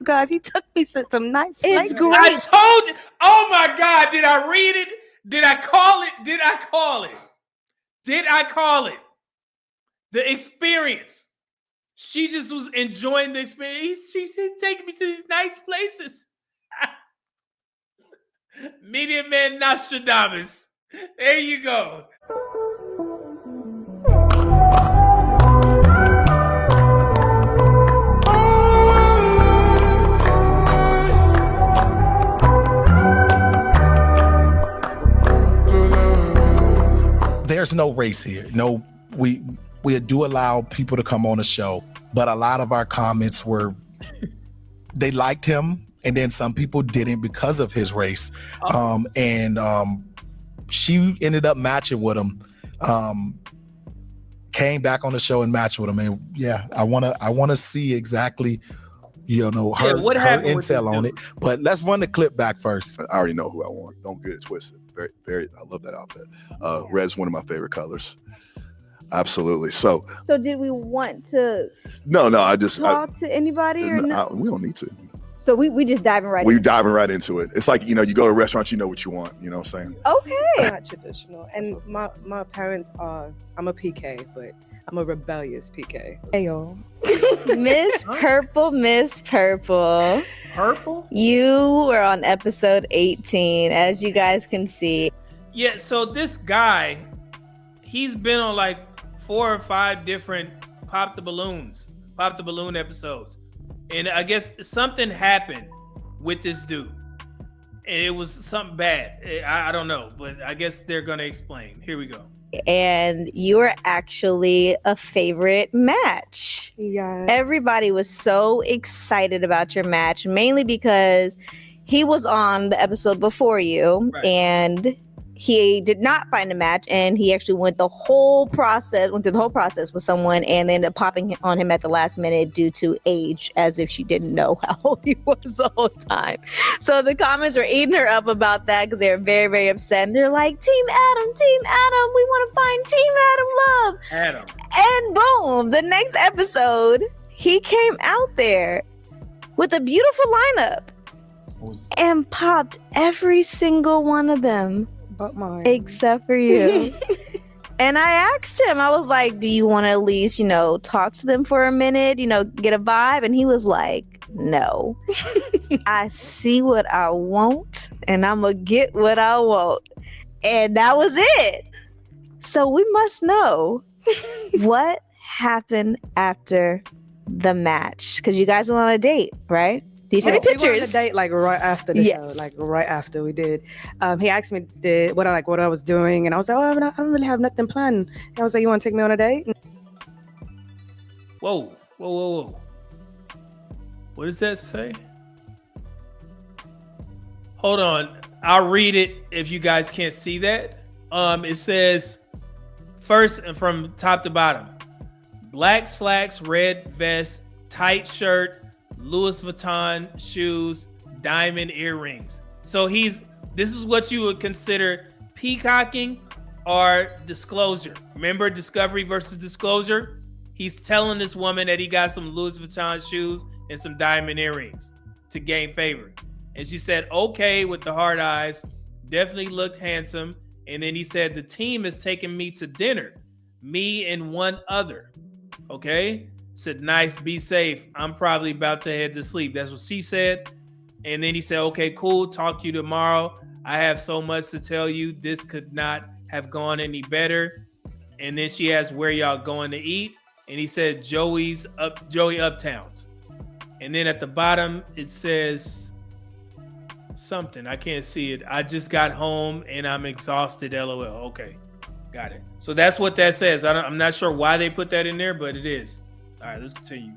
guys. He took me to some nice It's places. great. I told you. Oh my God. Did I read it? Did I call it? Did I call it? Did I call it? The experience. She just was enjoying the experience. She's taking me to these nice places. Media Man Nostradamus. There you go. There's no race here. No, we do allow people to come on the show, but a lot of our comments were, they liked him, and then some people didn't because of his race. She ended up matching with him, came back on the show and matched with him. And yeah, I wanna see exactly, her intel on it. But let's run the clip back first. I already know who I want. Don't get it twisted. Very, very, I love that outfit. Red's one of my favorite colors. Absolutely. So did we want to I talk to anybody or no? We don't need to. So we just diving right We're diving right into it. It's like, you go to a restaurant, you know what you want, you know what I'm saying? Okay. Not traditional. And my parents are, I'm a PK, but I'm a rebellious PK. Hey, y'all. Miss Purple. Purple? You were on episode 18, as you guys can see. Yeah, so this guy, he's been on like 4 or 5 different Pop the Balloon episodes. And I guess something happened with this dude. And it was something bad. I don't know, but I guess they're going to explain. Here we go. And you were actually a favorite match. Yes. Everybody was so excited about your match, mainly because he was on the episode before you, right. And he did not find a match, and he actually went through the whole process with someone, and then ended up popping on him at the last minute due to age, as if she didn't know how old he was the whole time. So the comments were eating her up about that because they were very, very upset. And they're like, Team Adam, we want to find Team Adam Love. And boom, the next episode, he came out there with a beautiful lineup and popped every single one of them. But mine. Except for you. And I asked him, I was like, do you want to at least, talk to them for a minute, get a vibe? And he was like, no. I see what I want, and I'm going to get what I want. And that was it. So we must know what happened after the match. Because you guys went on a date, right? Do you see the pictures? We went on a date like right after the show, like right after we did. He asked me what I was doing, and I was like, I don't really have nothing planned. And I was like, you want to take me on a date? Whoa. What does that say? Hold on. I'll read it if you guys can't see that. It says, first and from top to bottom, black slacks, red vest, tight shirt, Louis Vuitton shoes, diamond earrings. So this is what you would consider peacocking or disclosure. Remember discovery versus disclosure? He's telling this woman that he got some Louis Vuitton shoes and some diamond earrings to gain favor. And she said, okay, with the hard eyes, definitely looked handsome. And then he said, the team is taking me to dinner, me and one other. Okay. Said, nice, be safe. I'm probably about to head to sleep. That's what she said. And then he said, okay, cool. Talk to you tomorrow. I have so much to tell you. This could not have gone any better. And then she asked, where y'all going to eat? And he said, Joey Uptown's. And then at the bottom, it says something. I can't see it. I just got home and I'm exhausted. LOL. Okay. Got it. So that's what that says. I'm not sure why they put that in there, but it is. All right, let's continue.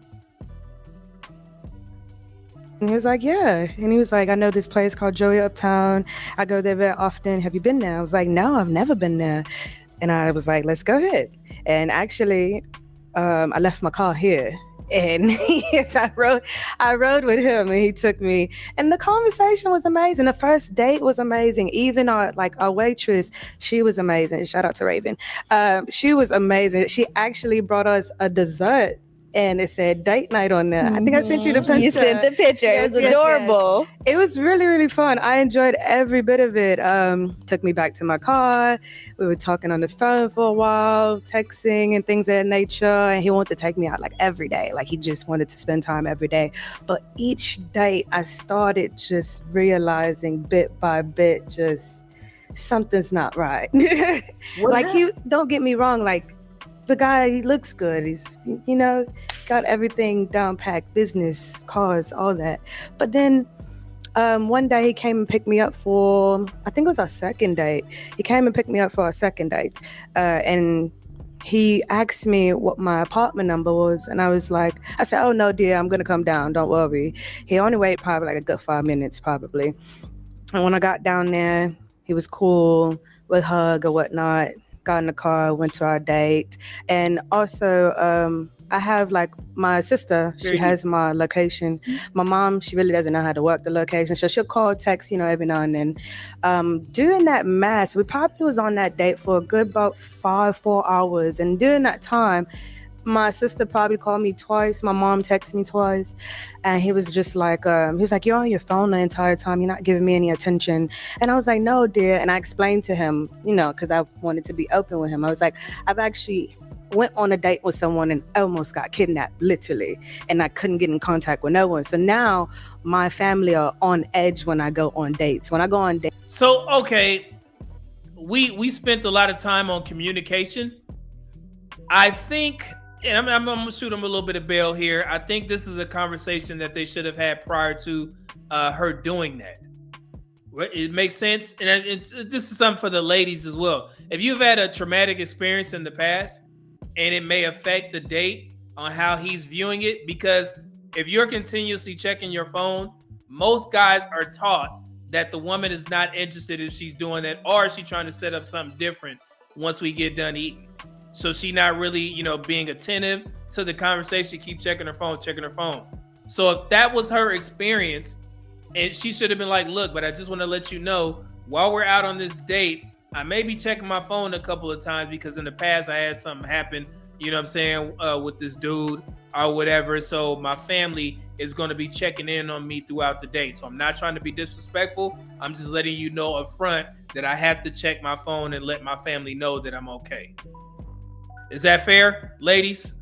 And he was like, yeah. And he was like, I know this place called Joey Uptown. I go there very often. Have you been there? I was like, no, I've never been there. And I was like, let's go ahead. And actually, I left my car here. And I rode with him, and he took me. And the conversation was amazing. The first date was amazing. Even our waitress, she was amazing. Shout out to Raven. She was amazing. She actually brought us a dessert and it said date night on there. I think I sent you the picture. You sent the picture. Yes, It was yes, adorable. It was really, really fun. I enjoyed every bit of it. Took me back to my car. We were talking on the phone for a while, texting and things of that nature. And he wanted to take me out like every day. Like he just wanted to spend time every day. But each date, I started just realizing bit by bit, just something's not right. Like don't get me wrong, like the guy, he looks good. He's, got everything down packed, business, cars, all that. But then one day he came and picked me up for, I think it was our second date. He came and picked me up for our second date. And he asked me what my apartment number was. And I said, oh no, dear, I'm going to come down. Don't worry. He only waited probably like a good 5 minutes probably. And when I got down there, he was cool, with hug or whatnot. Got in the car, went to our date. And also, I have like my sister, she has my location. My mom, she really doesn't know how to work the location. So she'll call, text, every now and then. During that mess, we probably was on that date for a good about 4 hours. And during that time, my sister probably called me twice. My mom texted me twice. And he was just like, you're on your phone the entire time. You're not giving me any attention. And I was like, no, dear. And I explained to him, because I wanted to be open with him. I was like, I've actually went on a date with someone and almost got kidnapped, literally. And I couldn't get in contact with no one. So now my family are on edge when I go on dates. When I go on dates. So, okay, we spent a lot of time on communication. I think, and I'm going to shoot them a little bit of bail here. I think this is a conversation that they should have had prior to her doing that. It makes sense. And this is something for the ladies as well. If you've had a traumatic experience in the past and it may affect the date on how he's viewing it, because if you're continuously checking your phone, most guys are taught that the woman is not interested if she's doing that, or she's trying to set up something different once we get done eating. So she not really, being attentive to the conversation, keep checking her phone. So if that was her experience, and she should have been like, look, but I just want to let you know, while we're out on this date, I may be checking my phone a couple of times because in the past I had something happen, with this dude or whatever. So my family is going to be checking in on me throughout the date. So I'm not trying to be disrespectful. I'm just letting you know up front that I have to check my phone and let my family know that I'm okay. Is that fair, ladies?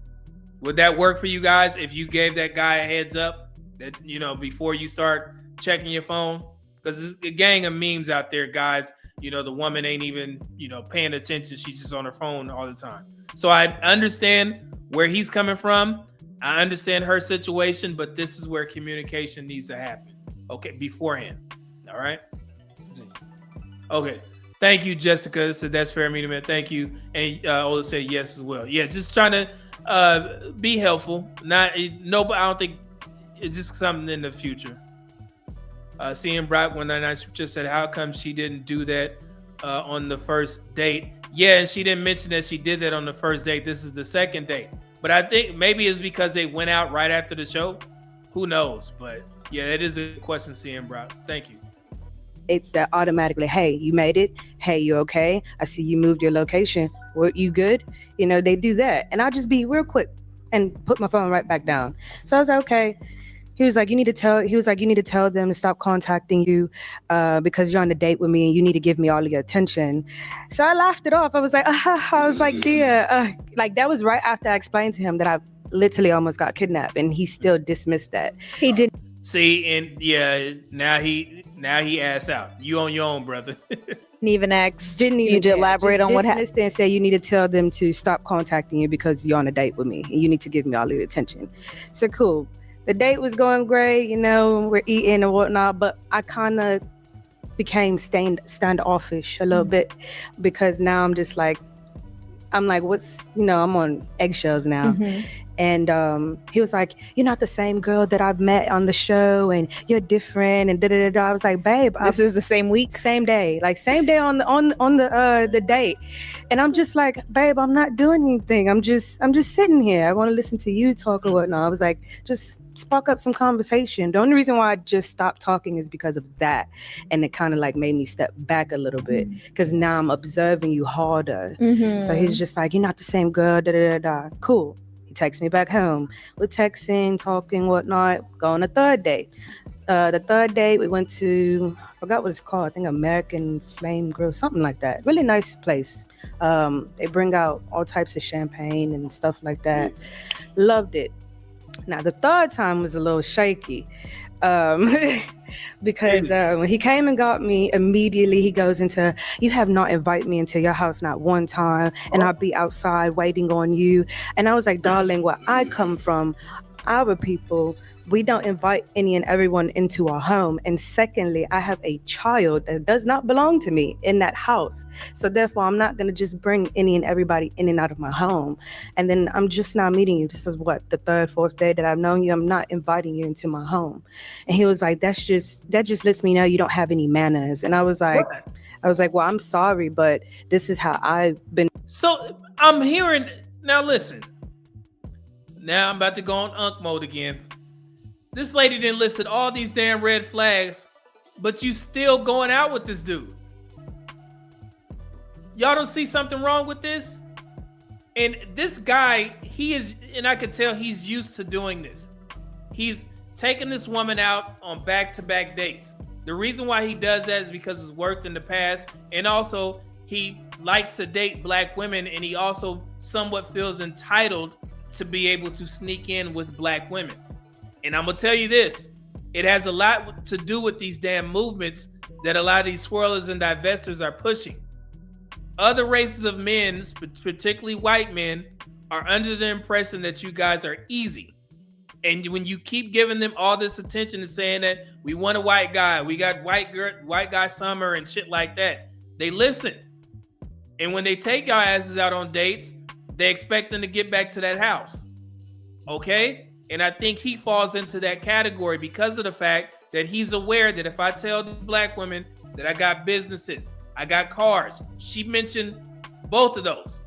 Would that work for you guys if you gave that guy a heads up that, before you start checking your phone? Because there's a gang of memes out there, guys. The woman ain't even, paying attention. She's just on her phone all the time. So I understand where he's coming from. I understand her situation, but this is where communication needs to happen. Okay, beforehand. All right? Okay. Thank you, Jessica. Said that's fair, man. Thank you. And Ola said yes as well. Yeah, just trying to be helpful. But I don't think it's just something in the future. Seeing Brock 199 just said, how come she didn't do that on the first date? Yeah, and she didn't mention that she did that on the first date. This is the second date. But I think maybe it's because they went out right after the show. Who knows? But yeah, it is a question, seeing Brock. Thank you. It's that automatically, hey, you made it. Hey, you okay? I see you moved your location. Were you good? They do that. And I'll just be real quick and put my phone right back down. So I was like, okay. He was like, you need to tell them to stop contacting you because you're on a date with me and you need to give me all of your attention. So I laughed it off. I was like, dear, like that was right after I explained to him that I literally almost got kidnapped, and he still dismissed that. He did. See, and yeah, now he ass out. You on your own, brother. Didn't even ask. Didn't even you to elaborate on what happened. Dismissed it and say you need to tell them to stop contacting you because you're on a date with me and you need to give me all of your attention. So cool. The date was going great, we're eating and whatnot, but I kind of became standoffish a little bit because now I'm just like, I'm on eggshells now. Mm-hmm. And he was like, you're not the same girl that I've met on the show and you're different and da-da-da-da. I was like, babe. This is the same week? Same day on the date. And I'm just like, babe, I'm not doing anything. I'm just sitting here. I want to listen to you talk or whatnot. I was like, just spark up some conversation. The only reason why I just stopped talking is because of that. And it kind of like made me step back a little bit because now I'm observing you harder. Mm-hmm. So he's just like, you're not the same girl, da-da-da-da. Cool. texts me back home. We're texting, talking, whatnot. Go on a third date. The third date, we went to, I forgot what it's called. I think American Flame Grill, something like that. Really nice place. They bring out all types of champagne and stuff like that. Loved it. Now, the third time was a little shaky. Because when he came and got me, immediately he goes into, you have not invited me into your house not one time, and I'll be outside waiting on you. And I was like, darling, where I come from, our people, we don't invite any and everyone into our home. And secondly, I have a child that does not belong to me in that house. So therefore, I'm not going to just bring any and everybody in and out of my home. And then I'm just now meeting you. This is what, the third, fourth day that I've known you. I'm not inviting you into my home. And he was like, that just lets me know you don't have any manners. And I was like, well, I'm sorry, but this is how I've been. So I'm hearing, now listen, now I'm about to go on unk mode again. This lady didn't listed all these damn red flags, but you still going out with this dude. Y'all don't see something wrong with this? And this guy, he is, and I could tell he's used to doing this. He's taking this woman out on back-to-back dates. The reason why he does that is because it's worked in the past, and also he likes to date black women, and he also somewhat feels entitled to be able to sneak in with black women. And I'm gonna tell you this, it has a lot to do with these damn movements that a lot of these swirlers and divestors are pushing. Other races of men, particularly white men, are under the impression that you guys are easy. And when you keep giving them all this attention and saying that we want a white guy, we got white guy summer and shit like that, they listen. And when they take your asses out on dates, they expect them to get back to that house. Okay? And I think he falls into that category because of the fact that he's aware that if I tell the black women that I got businesses, I got cars, she mentioned both of those.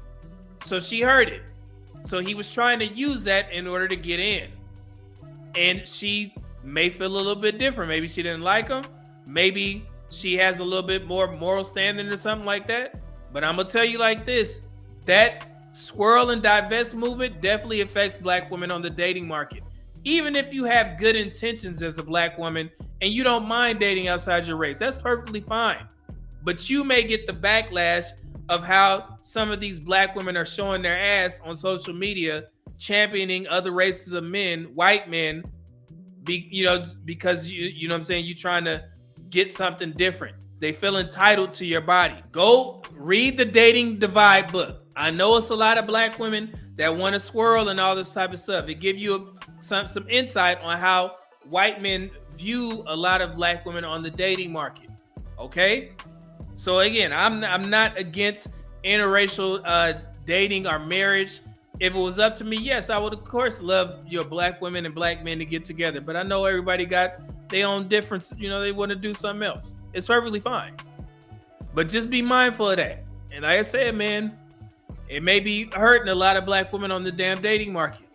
So she heard it. So he was trying to use that in order to get in. And she may feel a little bit different. Maybe she didn't like him. Maybe she has a little bit more moral standing or something like that. But I'm going to tell you like this, that swirl and divest movement definitely affects black women on the dating market. Even if you have good intentions as a black woman and you don't mind dating outside your race, that's perfectly fine. But you may get the backlash of how some of these black women are showing their ass on social media, championing other races of men, white men, because you know what I'm saying, you're trying to get something different. They feel entitled to your body. Go read the Dating Divide book. I know it's a lot of black women that want to swirl and all this type of stuff. It gives you some insight on how white men view a lot of black women on the dating market. Okay? So again, I'm not against interracial dating or marriage. If it was up to me, yes, I would of course love your black women and black men to get together. But I know everybody got their own difference. You know, they want to do something else. It's perfectly fine. But just be mindful of that. And like I said, man, it may be hurting a lot of black women on the damn dating market.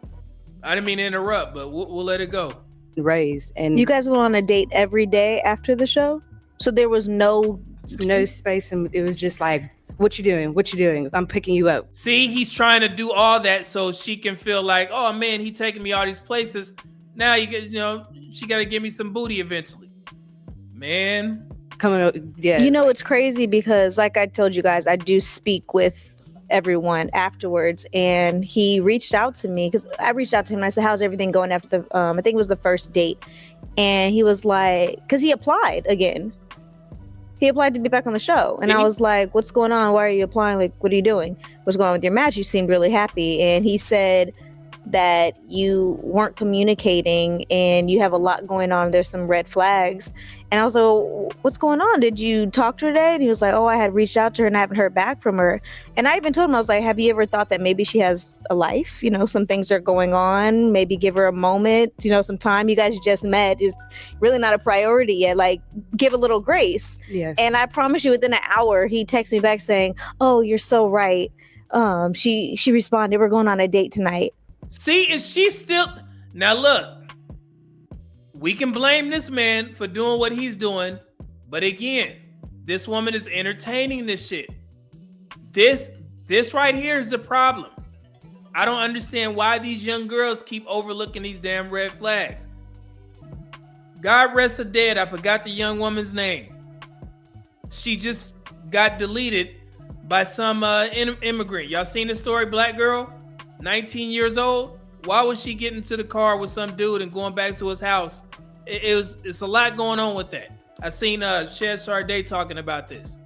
I didn't mean to interrupt, but we'll let it go. Raised. And you guys went on a date every day after the show? So there was no space, and it was just like, what you doing? I'm picking you up. See, he's trying to do all that so she can feel like, oh man, he taking me all these places. Now she got to give me some booty eventually. Man. Coming up, yeah. You know, it's crazy because like I told you guys, I do speak with everyone afterwards, and he reached out to me because I reached out to him and I said, how's everything going after the I think it was the first date, and he was like, because he applied again, he applied to be back on the show, and I was like, what's going on, why are you applying, like what are you doing, what's going on with your match, you seemed really happy. And he said that you weren't communicating and you have a lot going on, there's some red flags. And I was like, what's going on? Did you talk to her today? And he was like, oh, I had reached out to her and I haven't heard back from her. And I even told him, I was like, have you ever thought that maybe she has a life? You know, some things are going on. Maybe give her a moment, some time. You guys just met. It's really not a priority yet. Like, give a little grace. Yes. And I promise you, within an hour, he texted me back saying, oh, you're so right. She responded, we're going on a date tonight. See, is she still... Now look, we can blame this man for doing what he's doing, but again, this woman is entertaining this shit. This right here is a problem. I don't understand why these young girls keep overlooking these damn red flags. God rest her dead. I forgot the young woman's name. She just got deleted by some immigrant. Y'all seen the story? Black girl, 19 years old. Why was she getting to the car with some dude and going back to his house? It's a lot going on with that. I seen Shed Sharday talking about this.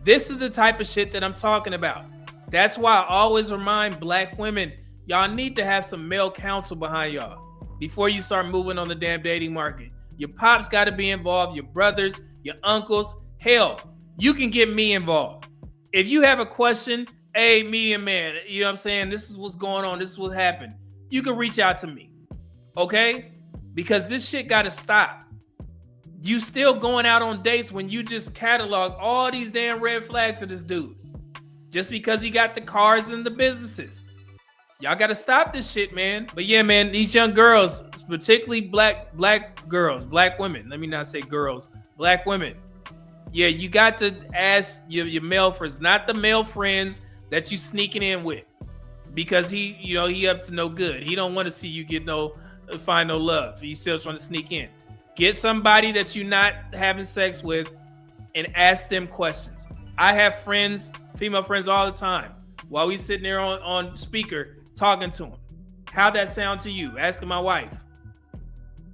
This is the type of shit that I'm talking about. That's why I always remind black women, y'all need to have some male counsel behind y'all before you start moving on the damn dating market. Your pops got to be involved, your brothers, your uncles. Hell, you can get me involved. If you have a question, hey, media man, you know what I'm saying? This is what's going on. This is what happened. You can reach out to me, okay? Because this shit got to stop. You still going out on dates when you just catalog all these damn red flags to this dude just because he got the cars and the businesses. Y'all got to stop this shit, man. But yeah, man, these young girls, particularly black girls, black women, let me not say girls, black women. Yeah, you got to ask your male friends, not the male friends that you sneaking in with, because he up to no good. He don't want to see you find no love. He's still trying to sneak in. Get somebody that you're not having sex with and ask them questions. I have friends, female friends all the time, while we sitting there on speaker talking to them. How'd that sound to you? Asking my wife.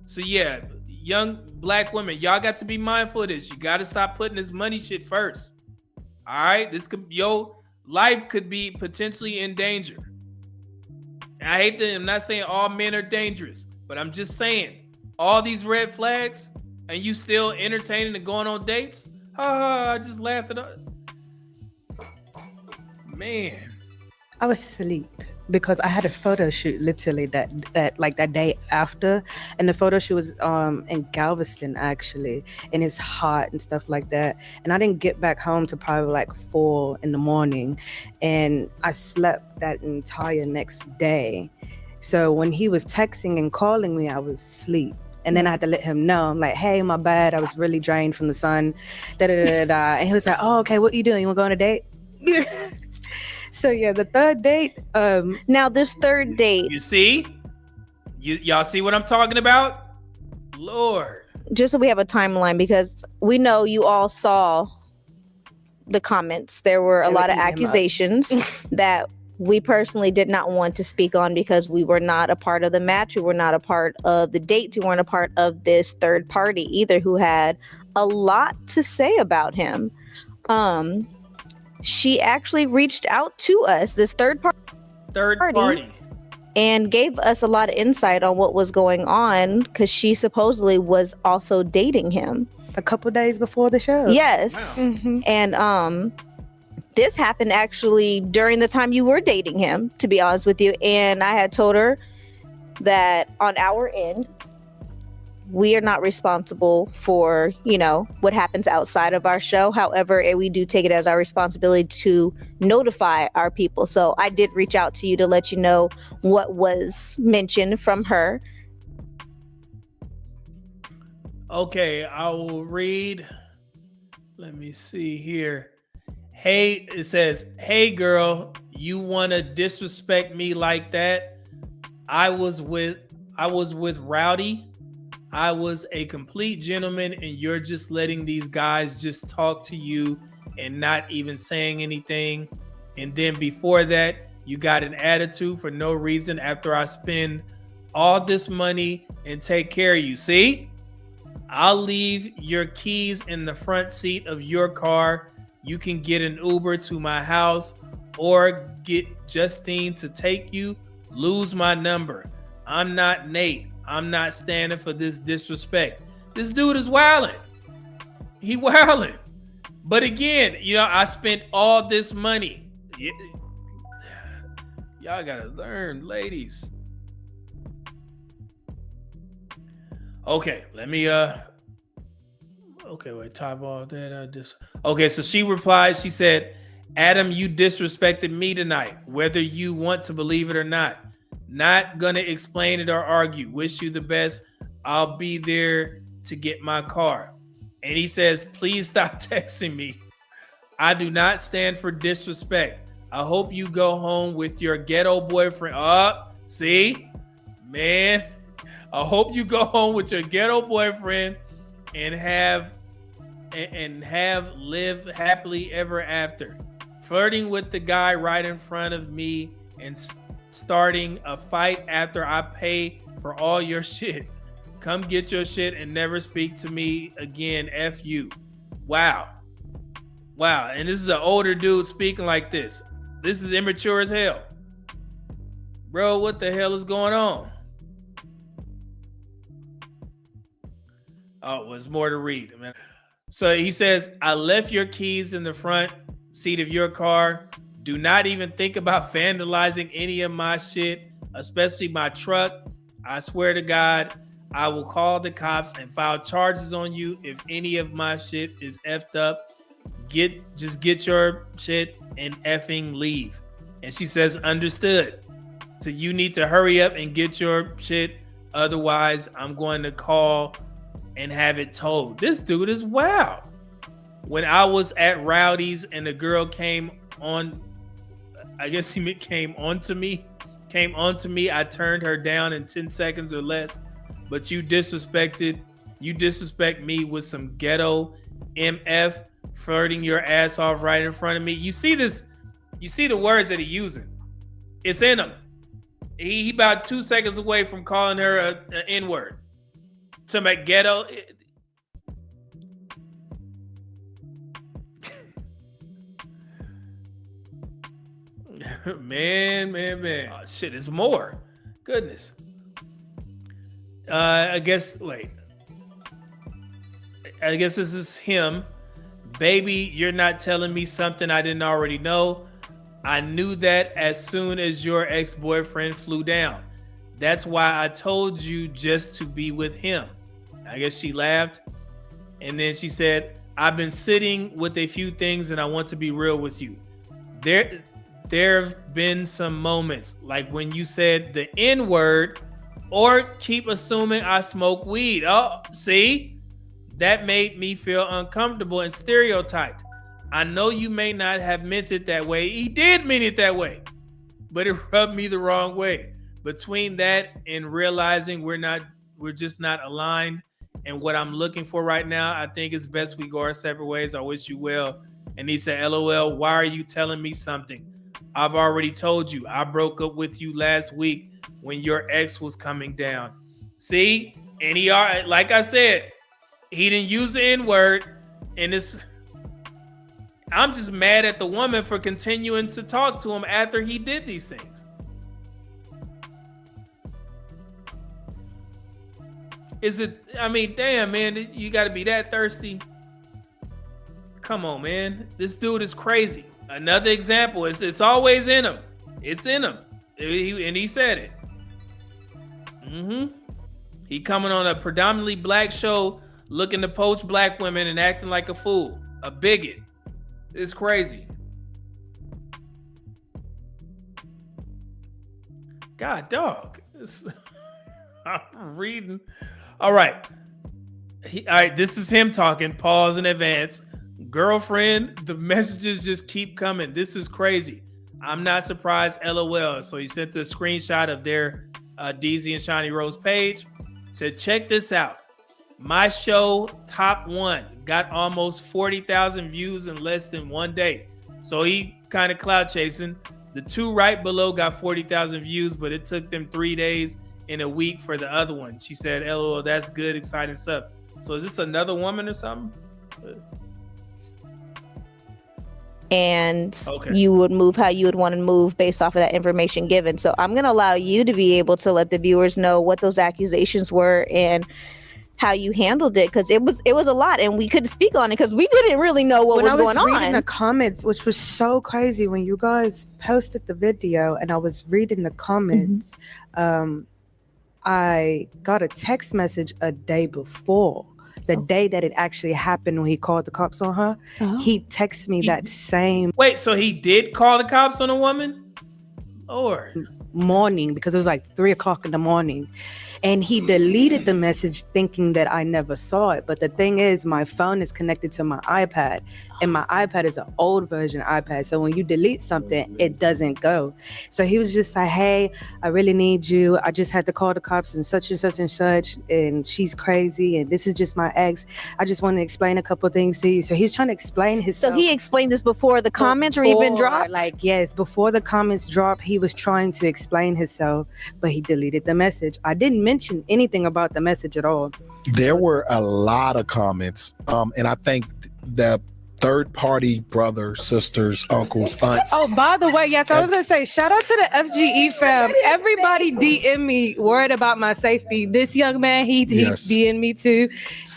So yeah, young black women, y'all got to be mindful of this. You got to stop putting this money shit first. All right? Your life could be potentially in danger. And I'm not saying all men are dangerous, but I'm just saying, all these red flags and you still entertaining and going on dates? I just laughed it up. Man. I was asleep because I had a photo shoot literally that day after, and the photo shoot was in Galveston actually, and it's hot and stuff like that. And I didn't get back home till probably like 4 a.m, and I slept that entire next day. So when he was texting and calling me, I was asleep. And then I had to let him know. I'm like, hey, my bad. I was really drained from the sun. And he was like, oh, okay, what you doing? You want to go on a date? So yeah, the third date. Now this third date. You see? Y'all see what I'm talking about? Lord. Just so we have a timeline, because we know you all saw the comments. There were a lot of accusations that we personally did not want to speak on because we were not a part of the match. We were not a part of the date. We weren't a part of this third party either, who had a lot to say about him. She actually reached out to us, this third party, and gave us a lot of insight on what was going on, because she supposedly was also dating him a couple days before the show. Yes. Wow. Mm-hmm. And this happened actually during the time you were dating him, to be honest with you. And I had told her that on our end, we are not responsible for, what happens outside of our show. However, we do take it as our responsibility to notify our people. So I did reach out to you to let you know what was mentioned from her. Okay, I will read. Let me see here. Hey, it says, hey girl, you want to disrespect me like that? I was with Rowdy. I was a complete gentleman, and you're just letting these guys just talk to you and not even saying anything. And then before that, you got an attitude for no reason after I spend all this money and take care of you. See? I'll leave your keys in the front seat of your car. You can get an Uber to my house or get Justine to take you. Lose my number. I'm not Nate. I'm not standing for this disrespect. This dude is wilding. He wilding. But again, I spent all this money. Y'all gotta learn, ladies. Okay, let me wait, top all that. Okay, so she replied, she said, Adam, you disrespected me tonight, whether you want to believe it or not. Not gonna explain it or argue. Wish you the best. I'll be there to get my car. And he says, please stop texting me. I do not stand for disrespect. I hope you go home with your ghetto boyfriend. See, man. I hope you go home with your ghetto boyfriend and have live happily ever after. Flirting with the guy right in front of me and starting a fight after I pay for all your shit. Come get your shit and never speak to me again. F you. Wow. And this is an older dude speaking like this. This is immature as hell. Bro, what the hell is going on? Oh, there's more to read, man. So he says, I left your keys in the front seat of your car. Do not even think about vandalizing any of my shit, especially my truck. I swear to God, I will call the cops and file charges on you if any of my shit is effed up. Just get your shit and effing leave. And she says, understood. So you need to hurry up and get your shit. Otherwise, I'm going to call and have it towed. This dude is wild. When I was at Rowdy's and the girl came on, I guess he came onto me. I turned her down in 10 seconds or less. But you disrespect me with some ghetto MF, flirting your ass off right in front of me. You see this? You see the words that he's using? It's in him. He about 2 seconds away from calling her an N-word. To make ghetto. Man. Oh, shit, there's more. Goodness. I guess this is him. Baby, you're not telling me something I didn't already know. I knew that as soon as your ex-boyfriend flew down. That's why I told you just to be with him. I guess she laughed. And then she said, I've been sitting with a few things and I want to be real with you. There have been some moments like when you said the N-word or keep assuming I smoke weed. Oh, see? That made me feel uncomfortable and stereotyped. I know you may not have meant it that way. He did mean it that way, but it rubbed me the wrong way. Between that and realizing we're just not aligned and what I'm looking for right now, I think it's best we go our separate ways. I wish you well. And he said, LOL, why are you telling me something? I've already told you. I broke up with you last week when your ex was coming down. See? And like I said, he didn't use the N-word. And I'm just mad at the woman for continuing to talk to him after he did these things. Damn, man, you got to be that thirsty. Come on, man. This dude is crazy. Another example, it's always in him. It's in him. And he said it. He coming on a predominantly black show looking to poach black women and acting like a fool. A bigot. It's crazy. God, dog. I'm reading. All right. This is him talking. Pause in advance. Girlfriend, the messages just keep coming. This is crazy. I'm not surprised. LOL. So he sent the screenshot of their DZ and Shiny Rose page. Said, check this out. My show, Top 1, got almost 40,000 views in less than 1 day. So he kind of cloud chasing. The two right below got 40,000 views, but it took them 3 days and a week for the other one. She said, LOL, that's good, exciting stuff. So is this another woman or something? And you would move how you would want to move based off of that information given. So I'm going to allow you to be able to let the viewers know what those accusations were and how you handled it, because it was a lot and we couldn't speak on it because we didn't really know what was going on. When I was reading the comments, which was so crazy, when you guys posted the video and I was reading the comments, I got a text message a day before. The day that it actually happened when he called the cops on her, he texted me that same. Wait, so he did call the cops on a woman? Or morning because it was like 3:00 in the morning. And he deleted the message thinking that I never saw it. But the thing is, my phone is connected to my iPad, and my iPad is an old version iPad. So when you delete something, it doesn't go. So he was just like, hey, I really need you. I just had to call the cops and such and such and such, and she's crazy, and this is just my ex. I just want to explain a couple things to you. So he was trying to explain himself. So he explained this before the comments were even dropped? Like, yes, before the comments dropped, he was trying to explain himself, but he deleted the message. I didn't mention anything about the message at all. There were a lot of comments, and I think the third-party brothers, sisters, uncles, aunts. Oh, by the way, yes, I was gonna say, shout out to the FGE fam. Everybody DM me worried about my safety. This young man, he DM'd me too.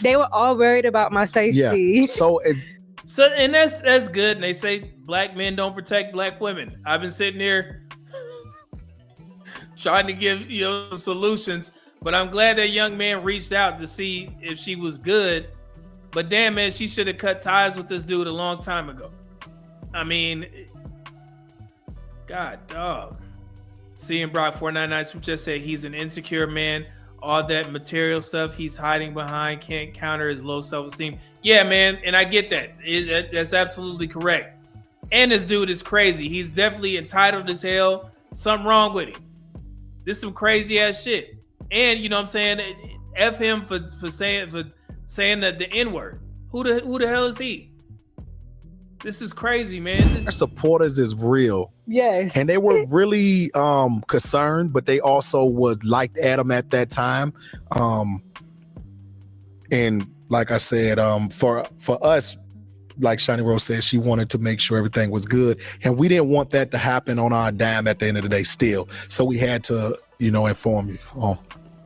They were all worried about my safety. Yeah. So and that's good. And they say black men don't protect black women. I've been sitting here trying to give solutions. But I'm glad that young man reached out to see if she was good. But damn, man, she should have cut ties with this dude a long time ago. I mean, God, dog. Seeing Brock 499 just say he's an insecure man. All that material stuff he's hiding behind can't counter his low self-esteem. Yeah, man, and I get that. That's absolutely correct. And this dude is crazy. He's definitely entitled as hell. Something wrong with him. This is some crazy ass shit. And you know what I'm saying? F him for saying that the N-word. Who the hell is he? This is crazy, man. Their supporters is real. Yes. And they were really concerned, but they also was liked Adam at that time. And like I said, for us, like Shani Rose said, she wanted to make sure everything was good. And we didn't want that to happen on our dime at the end of the day still. So we had to, inform you.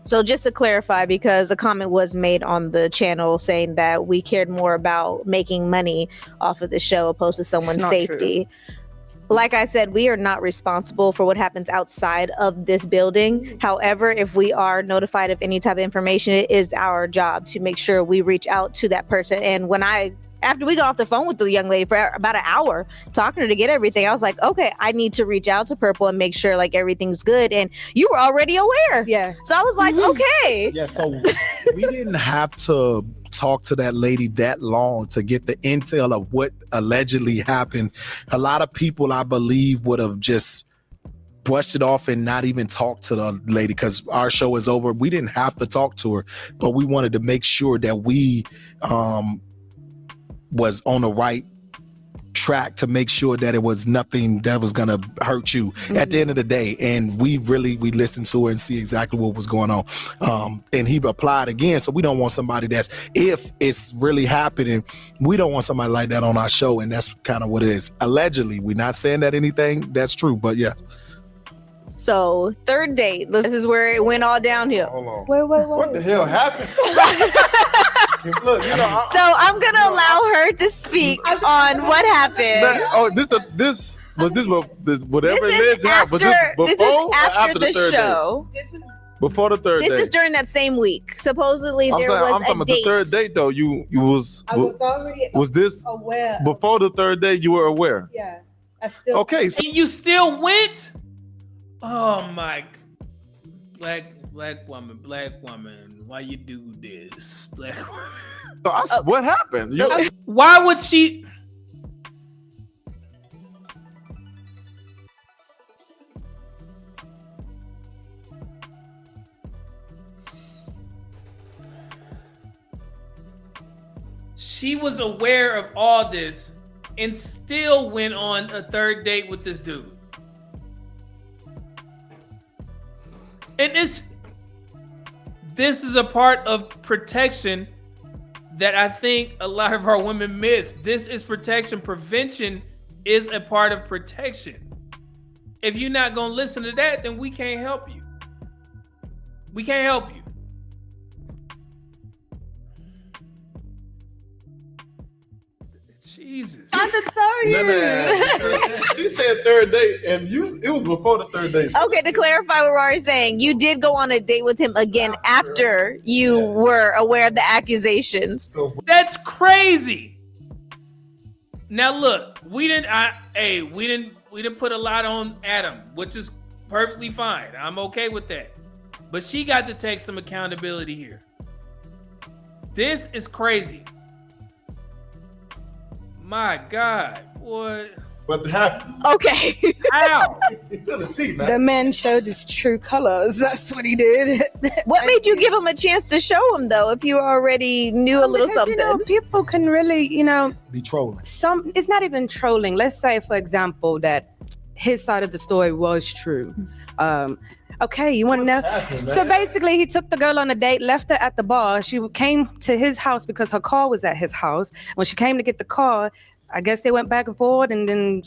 So just to clarify, because a comment was made on the channel saying that we cared more about making money off of the show opposed to someone's safety. True. Like I said, we are not responsible for what happens outside of this building. However, if we are notified of any type of information, it is our job to make sure we reach out to that person. And after we got off the phone with the young lady for about an hour talking to her to get everything, I was like, okay, I need to reach out to Purple and make sure like everything's good. And you were already aware. Yeah. So I was like, okay. Yeah, so we didn't have to talk to that lady that long to get the intel of what allegedly happened. A lot of people, I believe, would have just brushed it off and not even talked to the lady because our show is over. We didn't have to talk to her, but we wanted to make sure that we was on the right track to make sure that it was nothing that was gonna hurt you at the end of the day. And we listened to her and see exactly what was going on. And he applied again. So we don't want somebody if it's really happening, we don't want somebody like that on our show. And that's kind of what it is. Allegedly, we're not saying that anything that's true, but yeah. So third date, this is where it went all downhill. Hold on. Wait. What the hell happened? Look, so I'm gonna allow her to speak on what happened. This whatever this it is. Was this before this is or after the third show. Date? Before the third date. This is during that same week. Supposedly I'm was talking a about date. the third date though. I was already was this aware. Before the third date? You were aware. Yeah. I still. Okay. So and you still went? Oh my, black woman, why you do this, black woman? So what happened? Why would she? She was aware of all this and still went on a third date with this dude. And this is a part of protection that I think a lot of our women miss. This is protection. Prevention is a part of protection. If you're not going to listen to that, then we can't help you. We can't help you. Jesus. I had to tell you. She said third date, and it was before the third date. Okay, to clarify what Rory's saying, you did go on a date with him again after you were aware of the accusations. So that's crazy. Now look, we didn't put a lot on Adam, which is Perfectly fine. I'm okay with that. But she got to take some accountability here. This is crazy. My God, what? What happened? Okay. How? The man showed his true colors. That's what he did. What made you give him a chance to show him though? If you already knew a little Because, something. you know, people can really, Be trolling. it's not even trolling. Let's say, for example, that his side of the story was true. Okay, you want to know? So basically, he took the girl on a date, left her at the bar. She came to his house because her car was at his house. When she came to get the car, I guess they went back and forth, and then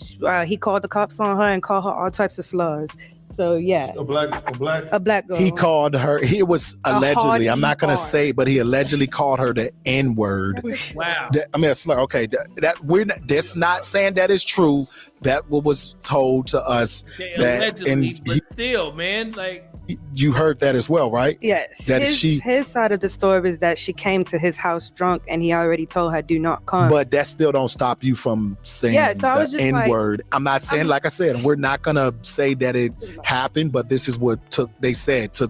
he called the cops on her and called her all types of slurs. So yeah, A black girl. girl. He called her. He was allegedly. I'm not gonna hard. say, but he allegedly called her the N-word. Wow. I mean, a slur. Okay, that we're not, that's not saying that is true. That what was told to us. Okay, That allegedly, and but still, man, like you heard that as well, right? Yes, That his side of the story is that she came to his house drunk, and he already told her, "Do not come." But that still don't stop you from saying Yeah, so I was the just like- N-word. I'm not saying, like I said, we're not gonna say that it happened, but this is what took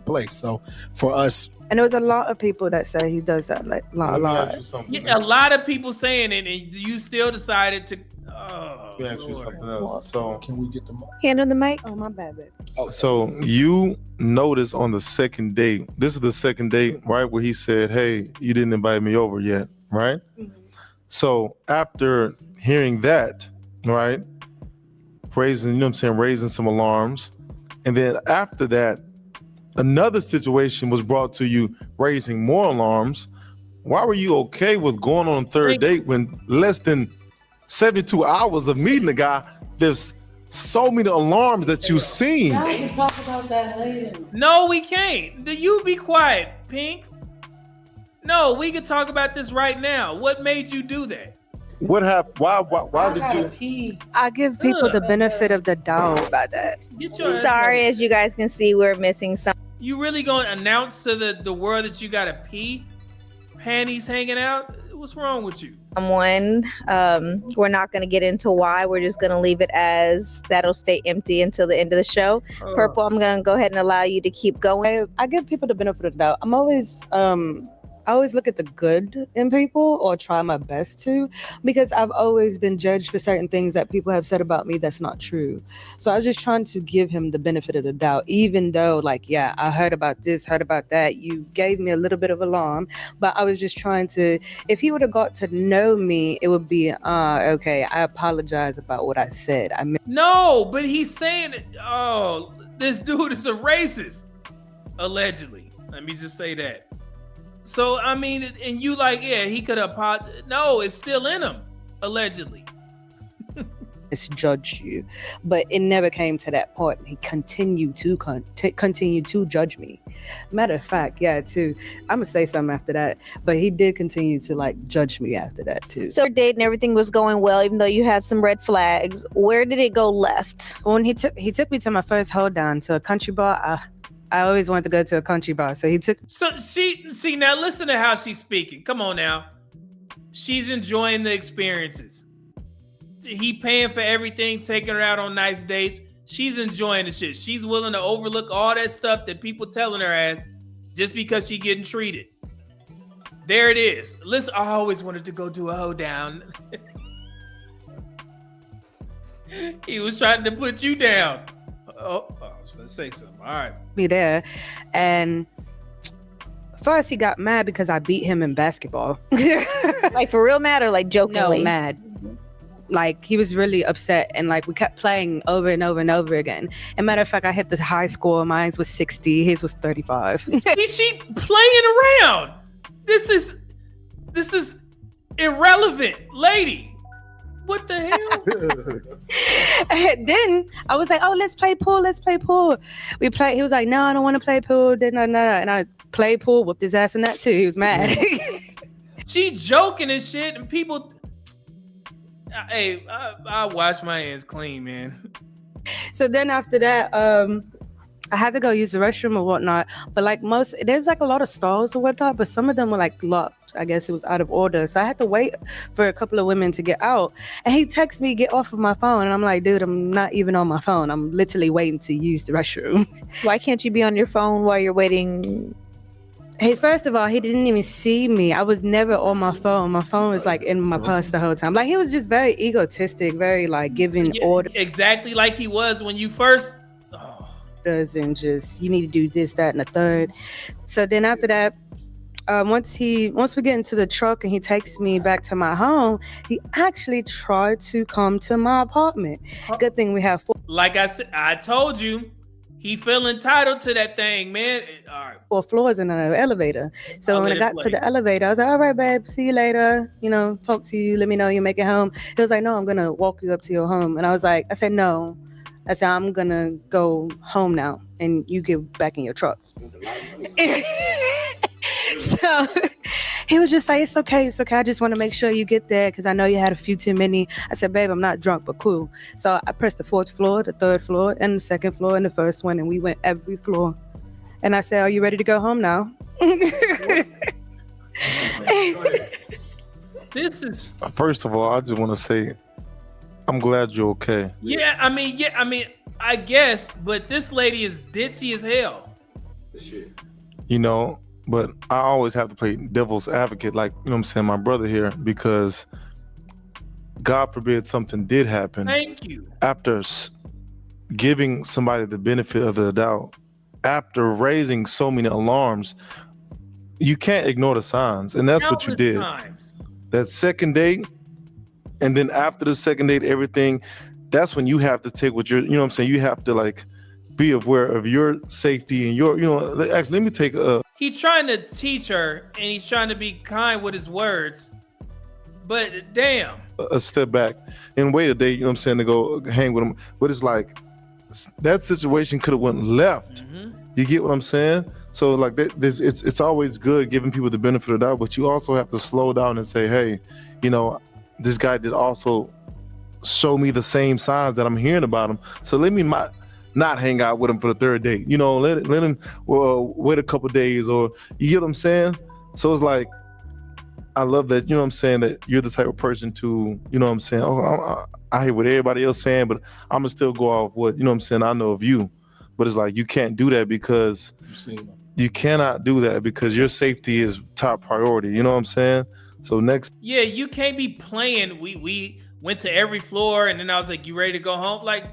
place. So for us, And there was a lot of people that say he does that, like a Let me lot. ask you something. yeah, a lot of people saying it, and you still decided to. Oh, Let me ask you Lord. something else. So, can we get the Hand on the mic. Oh my bad, babe. so you noticed on the second date. This is the second date, right? Where he said, "Hey, you didn't invite me over yet," right? So after hearing that, right, raising some alarms, and then after that, another situation was brought to you, raising more alarms. Why were you okay with going on a third date when less than 72 hours of meeting the guy, there's so many alarms that you've seen? Y'all can talk about that later. No, we can't. You be quiet, Pink. No, we can talk about this right now. What made you do that? What happened? Why I did gotta you? pee. I give people the benefit of the doubt by that. Get your Sorry, as you guys can see, we're missing some. You really gonna announce to the world that you gotta pee? Panties hanging out? What's wrong with you? Someone. We're not going to get into why. We're just going to leave it as that'll stay empty until the end of the show. Purple, I'm going to go ahead and allow you to keep going. I give people the benefit of the doubt. I always look at the good in people, or try my best to, because I've always been judged for certain things that people have said about me that's not true. So I was just trying to give him the benefit of the doubt, even though, like, yeah, I heard about this, heard about that. You gave me a little bit of alarm, but I was just trying to, if he would have got to know me, it would be, okay, I apologize about what I said. No, but he's saying, oh, this dude is a racist, allegedly. Let me just say that. So, I mean, and you like, yeah, he could have, no, it's still in him, allegedly. Misjudge you, but it never came to that point. He continued to continue to judge me. Matter of fact, yeah, too. I'm gonna say something after that, but he did continue to like judge me after that too. So, date and everything was going well, even though you had some red flags. Where did it go left? When he took me to my first hold down to a country bar. I always wanted to go to a country bar, so he took. So see now, listen to how she's speaking. Come on now, she's enjoying the experiences. He paying for everything, taking her out on nice dates. She's enjoying the shit. She's willing to overlook all that stuff that people telling her ass just because she getting treated. There it is. Listen, I always wanted to go do a hoedown. He was trying to put you down. Oh, I was gonna say something. All right. Me there, and first he got mad because I beat him in basketball. Like for real mad or like jokingly? No, mad. Like he was really upset, and like we kept playing over and over and over again. And matter of fact, I hit the high score. Mine was 60, his was 35. She playing around. This is irrelevant, lady. What the hell? And then I was like, "Oh, let's play pool. We play. He was like, "No, I don't want to play pool." No. And I played pool, whooped his ass in that too. He was mad. She joking and shit, and people. Hey, I wash my hands clean, man. So then after that, I had to go use the restroom or whatnot. But like there's like a lot of stalls or whatnot, but some of them were like locked. I guess it was out of order. So I had to wait for a couple of women to get out. And he texts me, get off of my phone. And I'm like, dude, I'm not even on my phone. I'm literally waiting to use the restroom. Why can't you be on your phone while you're waiting? Hey, first of all, he didn't even see me. I was never on my phone. My phone was like in my purse the whole time. Like he was just very egotistic, very like giving orders. Exactly like he was when you first. And just you need to do this, that, and the third. So then after that, once we get into the truck and he takes me back to my home, he actually tried to come to my apartment. Good thing we have 4. Like I said, I told you, he feel entitled to that thing, man. All right. 4 floors in an elevator. So when I got to the elevator, I was like, all right, babe, see you later. You know, talk to you. Let me know you make it home. He was like, no, I'm going to walk you up to your home. And I said, no. I said, I'm going to go home now and you get back in your truck. So he was just like, it's okay. I just want to make sure you get there because I know you had a few too many. I said, babe, I'm not drunk, but cool. So I pressed the 4th floor, the 3rd floor, and the 2nd floor, and the 1st one, and we went every floor. And I said, are you ready to go home now? This is... First of all, I just want to say, I'm glad you're okay. Yeah, I mean, I guess, but this lady is ditzy as hell. You know, but I always have to play devil's advocate, like, you know what I'm saying, my brother here, because God forbid something did happen. Thank you. After giving somebody the benefit of the doubt, after raising so many alarms, you can't ignore the signs. And that's what you did. That second date, and then after the 2nd date, everything, that's when you have to take what you're, you know what I'm saying? You have to like be aware of your safety and your, you know, actually, let me take He's trying to teach her and he's trying to be kind with his words, but damn. A step back and wait a day, you know what I'm saying, to go hang with him. But it's like, that situation could have went left. Mm-hmm. You get what I'm saying? So like it's always good giving people the benefit of the doubt, but you also have to slow down and say, hey, you know, this guy did also show me the same signs that I'm hearing about him. So let me not hang out with him for the 3rd date. You know, let him wait a couple days, or you get what I'm saying? So it's like, I love that, you know what I'm saying, that you're the type of person to, you know what I'm saying, I hear what everybody else saying, but I'm gonna still go off what, you know what I'm saying, I know of you. But it's like, you can't do that because you cannot do that because your safety is top priority. You know what I'm saying? So next. Yeah, you can't be playing. We went to every floor and then I was like, you ready to go home? Like,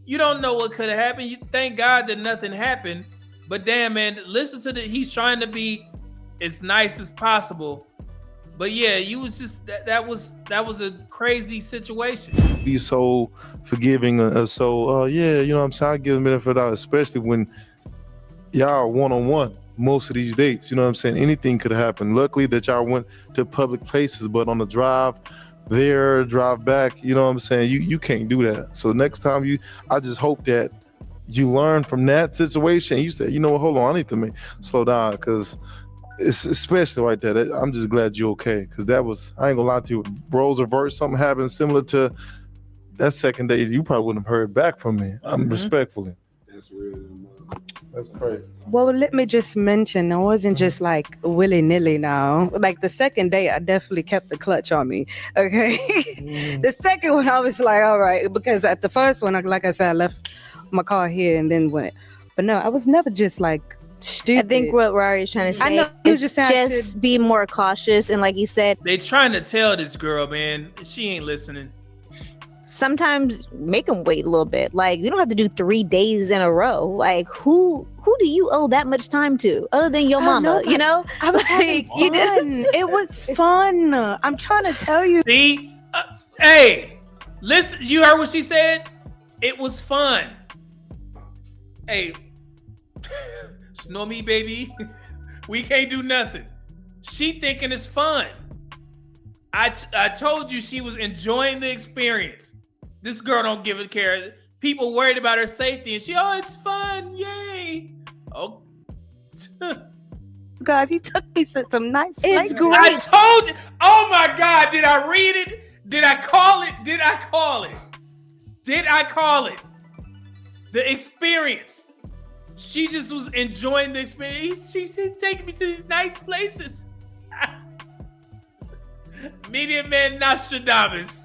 you don't know what could have happened. You thank God that nothing happened. But damn, man, listen to he's trying to be as nice as possible. But yeah, you was just that was a crazy situation. Be so forgiving, yeah, you know what I'm saying, I give them benefit of the doubt, especially when y'all one-on-one most of these dates, you know what I'm saying, anything could have happened. Luckily that y'all went to public places, but on the drive there, drive back, you know what I'm saying, you can't do that. So next time I just hope that you learn from that situation. You said, you know what, hold on, I need to slow down, because it's especially right there. I'm just glad you're okay, because that was, I ain't gonna lie to you, roles reversed, something happened similar to that 2nd day, you probably wouldn't have heard back from me. I'm respectfully. That's real. That's crazy. Well, let me just mention, I wasn't just like willy-nilly now. Like the 2nd day, I definitely kept the clutch on me, okay? The 2nd one, I was like, all right, because at the 1st one, like I said, I left my car here and then went. But no, I was never just like stupid. I think what Rari is trying to say, I know, is just be more cautious. And like you said, they trying to tell this girl, man, she ain't listening. Sometimes make them wait a little bit. Like, you don't have to do 3 days in a row. Like, who do you owe that much time to other than your mama? You know, I was having fun. It was fun. I'm trying to tell you. See, hey, listen, you heard what she said? It was fun. Hey, snore me, baby. We can't do nothing. She thinking it's fun. I told you she was enjoying the experience. This girl don't give a care. People worried about her safety, and it's fun, yay! Oh, guys, he took me to some nice places. It's great. I told you. Oh my God! Did I read it? Did I call it? Did I call it? Did I call it? The experience. She just was enjoying the experience. She said, taking me to these nice places. Media man Nostradamus.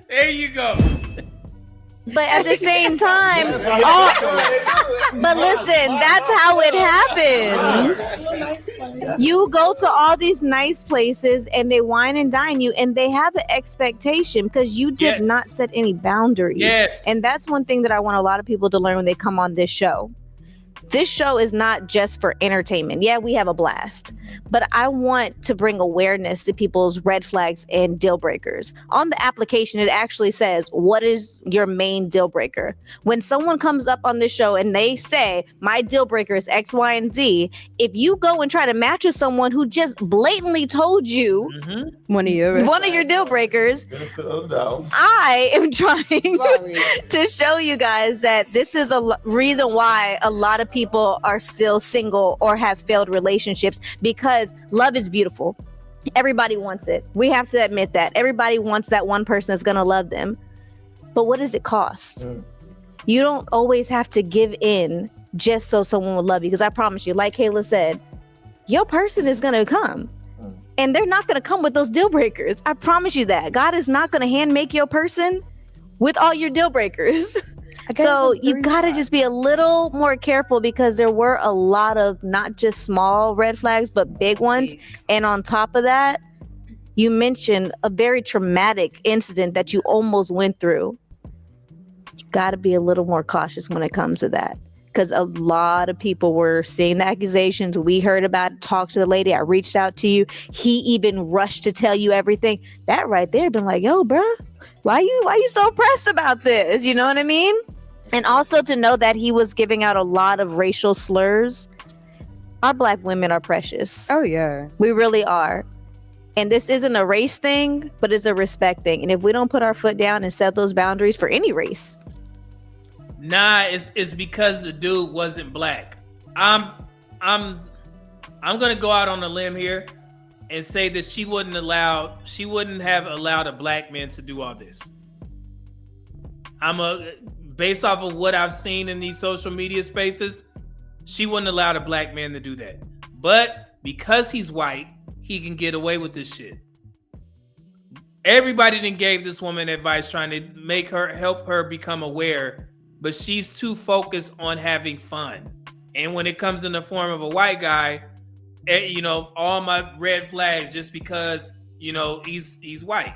There you go. But at the same time, but listen, that's how it happens. You go to all these nice places and they wine and dine you, and they have an expectation because you did not set any boundaries. Yes. And that's one thing that I want a lot of people to learn when they come on this show. This show is not just for entertainment. Yeah, we have a blast, but I want to bring awareness to people's red flags and deal breakers. On the application, it actually says, what is your main deal breaker? When someone comes up on this show and they say, my deal breaker is X, Y, and Z, if you go and try to match with someone who just blatantly told you one of your deal breakers, I am trying to show you guys that this is a reason why a lot of people are still single or have failed relationships, because love is beautiful. Everybody wants it. We have to admit that. Everybody wants that one person that's going to love them. But what does it cost? You don't always have to give in just so someone will love you. Because I promise you, like Kayla said, your person is going to come. And they're not going to come with those deal breakers. I promise you that. God is not going to hand make your person with all your deal breakers. So you got to just be a little more careful, because there were a lot of not just small red flags, but big ones. And on top of that, you mentioned a very traumatic incident that you almost went through. You got to be a little more cautious when it comes to that, because a lot of people were seeing the accusations. We heard about it, talked to the lady. I reached out to you. He even rushed to tell you everything. That right there been like, yo, bruh, why you so pressed about this? You know what I mean? And also to know that he was giving out a lot of racial slurs. Our Black women are precious. Oh, yeah. We really are. And this isn't a race thing, but it's a respect thing. And if we don't put our foot down and set those boundaries for any race. Nah, it's because the dude wasn't Black. I'm gonna go out on a limb here and say that she wouldn't have allowed a Black man to do all this. Based off of what I've seen in these social media spaces, she wouldn't allow a Black man to do that. But because he's white, he can get away with this shit. Everybody then gave this woman advice trying to help her become aware, but she's too focused on having fun. And when it comes in the form of a white guy, all my red flags just because, he's white.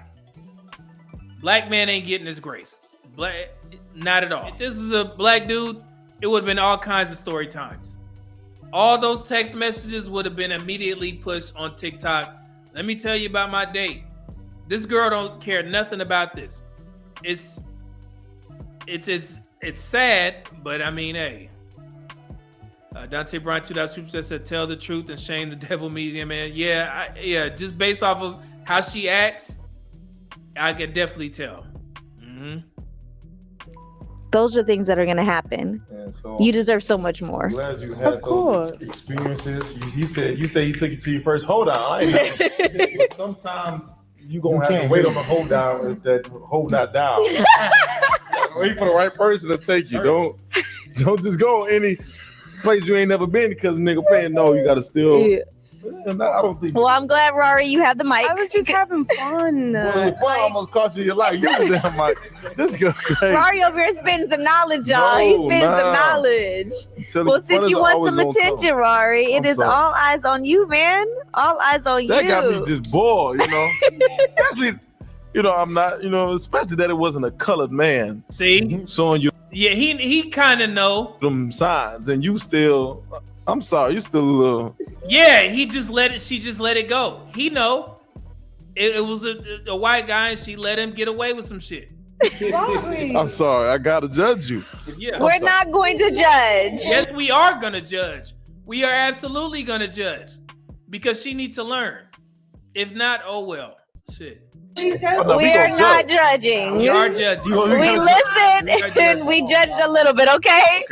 Black man ain't getting his grace. Not at all. If this is a Black dude, it would have been all kinds of story times. All those text messages would have been immediately pushed on TikTok. Let me tell you about my date. This girl don't care nothing about this. It's sad, but I mean, hey. Dante Bryan 2 Super Chat said, "Tell the truth and shame the devil, media man." Yeah, just based off of how she acts, I can definitely tell. Those are things that are going to happen. So, you deserve so much more. Glad you had those experiences. You say he took you to your first hold down. Sometimes you gonna have to wait on the hold down that hold that down. Wait for the right person to take you. Don't just go any place you ain't never been because nigga paying. No, you gotta still. Yeah. I don't think. Well, I'm glad, Rory, you have the mic. I was just having fun. Well, fun almost cost you your life. You the damn mic. This girl crazy. Rory over here spitting some knowledge, y'all. He's spitting some knowledge. Well, since you want some attention, Rory, it is all eyes on you, man. All eyes on you. That got me just bored, Especially, I'm not, especially that it wasn't a colored man. See? Showing you. Yeah, he kind of know. Them signs, and you still... I'm sorry, you still a little. Yeah, she just let it go. He know it was a white guy, and she let him get away with some shit. I'm sorry, I gotta judge you. Yeah, we're not going to judge. Yes, we are gonna judge. We are absolutely gonna judge because she needs to learn. If not, oh well, shit. We are not judging. We are judging. We listened and we judged a little bit, okay?